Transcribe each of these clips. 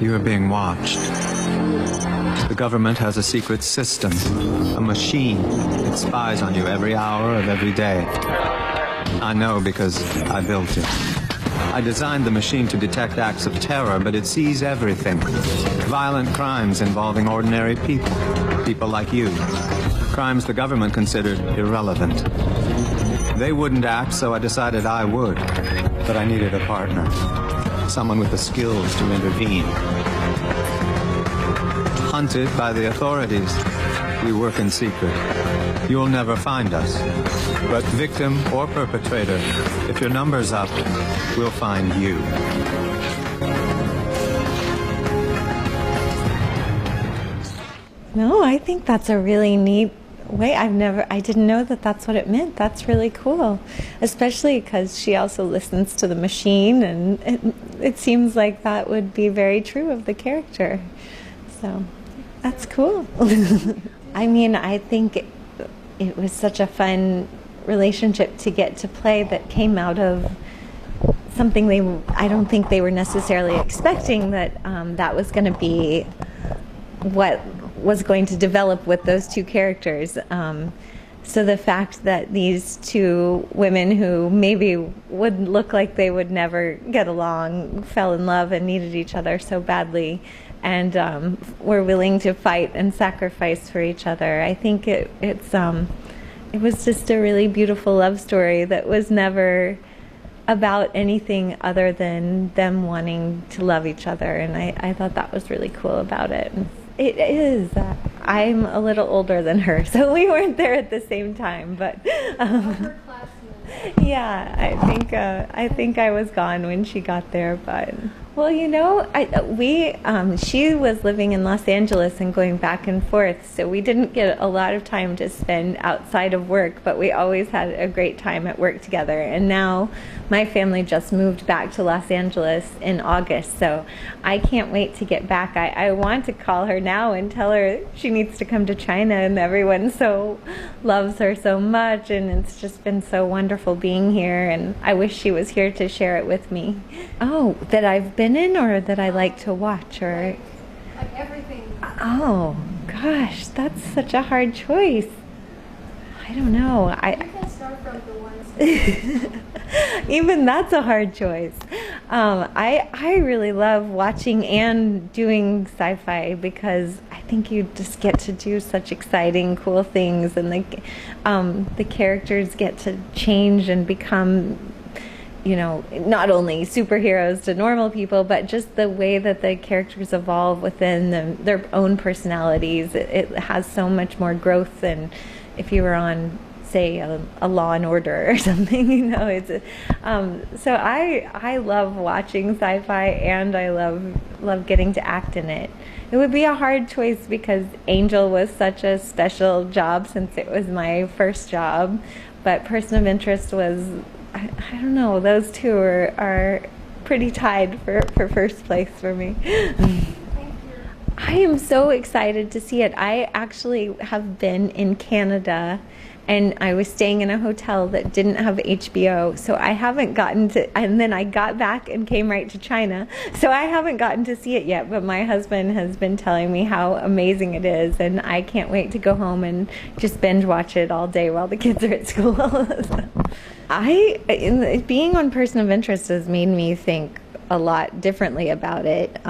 You are being watched. The government has a secret system, a machine that spies on you every hour of every day. I know because I built it. I designed the machine to detect acts of terror, but it sees everything. Violent crimes involving ordinary people, people like you. Crimes the government considered irrelevant. They wouldn't act, so I decided I would. But I needed a partner, someone with the skills to intervene. Hunted by the authorities, we work in secret. You'll never find us. But victim or perpetrator, if your number's up, we'll find you. No, I think that's a really neat way. I didn't know that that's what it meant. That's really cool. Especially because she also listens to the machine, and it seems like that would be very true of the character. So, that's cool. I mean, I think it was such a fun relationship to get to play that came out of something I don't think they were necessarily expecting that that was going to be what was going to develop with those two characters. So the fact that these two women who maybe would look like they would never get along fell in love and needed each other so badly, and were willing to fight and sacrifice for each other. I think it was just a really beautiful love story that was never about anything other than them wanting to love each other, and I thought that was really cool about it. It is. I'm a little older than her, so we weren't there at the same time, but yeah, I think I was gone when she got there, but well, you know, she was living in Los Angeles and going back and forth, so we didn't get a lot of time to spend outside of work, but we always had a great time at work together. And now my family just moved back to Los Angeles in August, so I can't wait to get back. I want to call her now and tell her she needs to come to China, and everyone so loves her so much, and it's just been so wonderful being here, and I wish she was here to share it with me. Oh, that I've been in, or that I like to watch, or like everything. Oh gosh, that's such a hard choice. I don't know. You can start from the ones. Even that's a hard choice. I really love watching and doing sci-fi because I think you just get to do such exciting, cool things, and the characters get to change and become, you know, not only superheroes to normal people, but just the way that the characters evolve within their own personalities. It has so much more growth than if you were on, say, a Law and Order or something, you know. So I love watching sci-fi, and I love getting to act in it. It would be a hard choice because Angel was such a special job since it was my first job, but Person of Interest was, I don't know, those two are pretty tied for first place for me. I am so excited to see it. I actually have been in Canada, and I was staying in a hotel that didn't have HBO, so I haven't gotten to, and then I got back and came right to China, so I haven't gotten to see it yet, but my husband has been telling me how amazing it is, and I can't wait to go home and just binge watch it all day while the kids are at school. Being on Person of Interest has made me think a lot differently about it.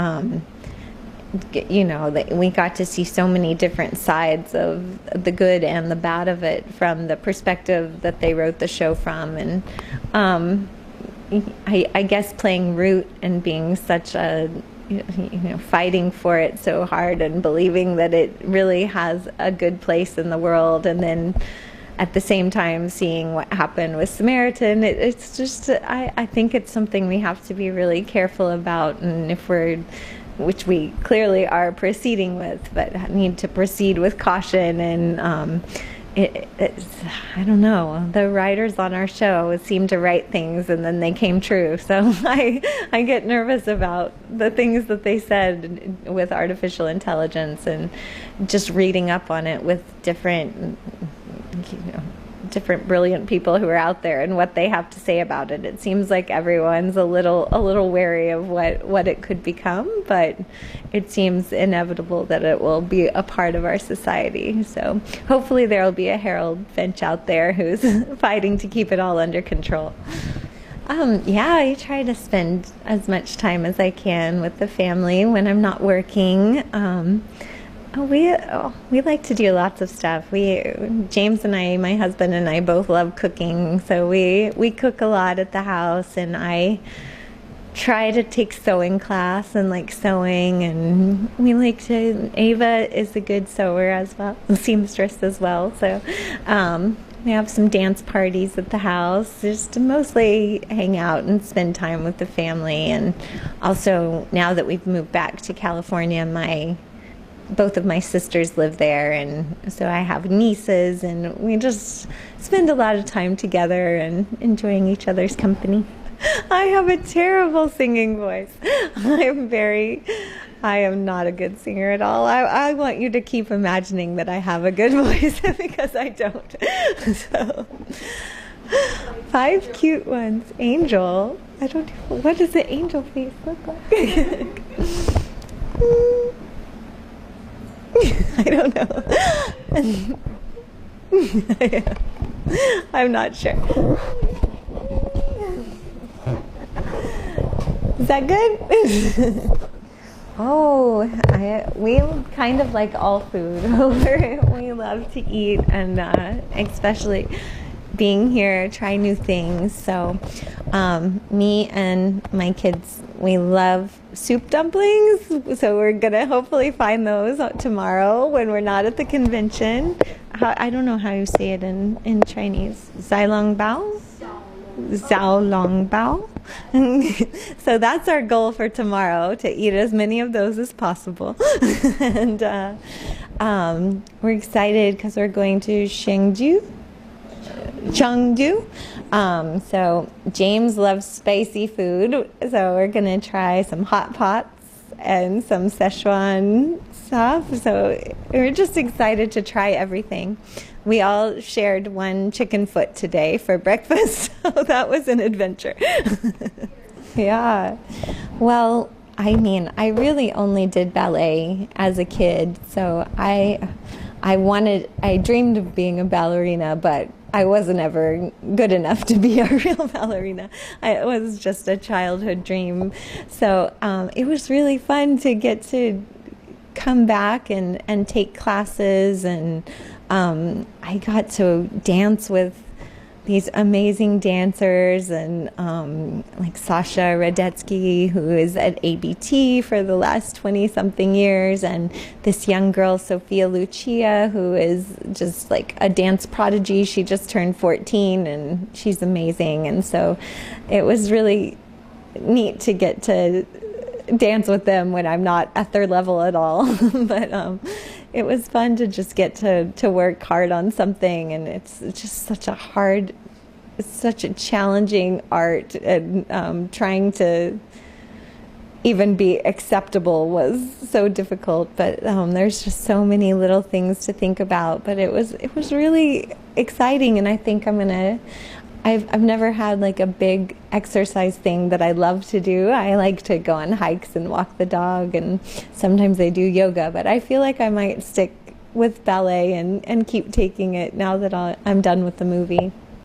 You know, we got to see so many different sides of the good and the bad of it from the perspective that they wrote the show from, and I guess playing Root and being such a, you know, fighting for it so hard and believing that it really has a good place in the world, and then at the same time seeing what happened with Samaritan. It's just, I think it's something we have to be really careful about, and which we clearly are proceeding with, but need to proceed with caution. And I don't know, the writers on our show seem to write things and then they came true, so I get nervous about the things that they said with artificial intelligence, and just reading up on it with different, you know, different brilliant people who are out there and what they have to say about it. It seems like everyone's a little wary of what it could become, but it seems inevitable that it will be a part of our society. So hopefully there will be a Harold Finch out there who's fighting to keep it all under control. Yeah, I try to spend as much time as I can with the family when I'm not working. We like to do lots of stuff. James and I, my husband and I, both love cooking, so we cook a lot at the house, and I try to take sewing class and like sewing, and we like to. Ava is a good sewer as well, seamstress as well. So we have some dance parties at the house, just to mostly hang out and spend time with the family. And also, now that we've moved back to California, both of my sisters live there, and so I have nieces, and we just spend a lot of time together and enjoying each other's company. I have a terrible singing voice. I am not a good singer at all. I want you to keep imagining that I have a good voice because I don't. So, 5 cute ones. Angel. What does the angel face look like? I don't know. I'm not sure. Is that good? We kind of like all food. We love to eat, and especially being here, try new things. So me and my kids, we love soup dumplings. So we're going to hopefully find those tomorrow when we're not at the convention. I don't know how you say it in Chinese. Zai bao? Zhao Long Bao. So that's our goal for tomorrow, to eat as many of those as possible. And we're excited because we're going to Chengdu. So James loves spicy food, so we're going to try some hot pots and some Szechuan stuff. So we're just excited to try everything. We all shared one chicken foot today for breakfast, so that was an adventure. Yeah. Well, I mean, I really only did ballet as a kid, so I dreamed of being a ballerina, but I wasn't ever good enough to be a real ballerina. It was just a childhood dream. So it was really fun to get to come back and take classes, and I got to dance with these amazing dancers, and like Sasha Radetsky, who is at ABT for the last 20-something years, and this young girl, Sophia Lucia, who is just like a dance prodigy. She just turned 14, and she's amazing. And so it was really neat to get to dance with them when I'm not at their level at all. But it was fun to just get to work hard on something, and it's just such a challenging art, and trying to even be acceptable was so difficult. But there's just so many little things to think about. But it was really exciting, and I think I've never had like a big exercise thing that I love to do. I like to go on hikes and walk the dog, and sometimes I do yoga, but I feel like I might stick with ballet and keep taking it now that I'm done with the movie.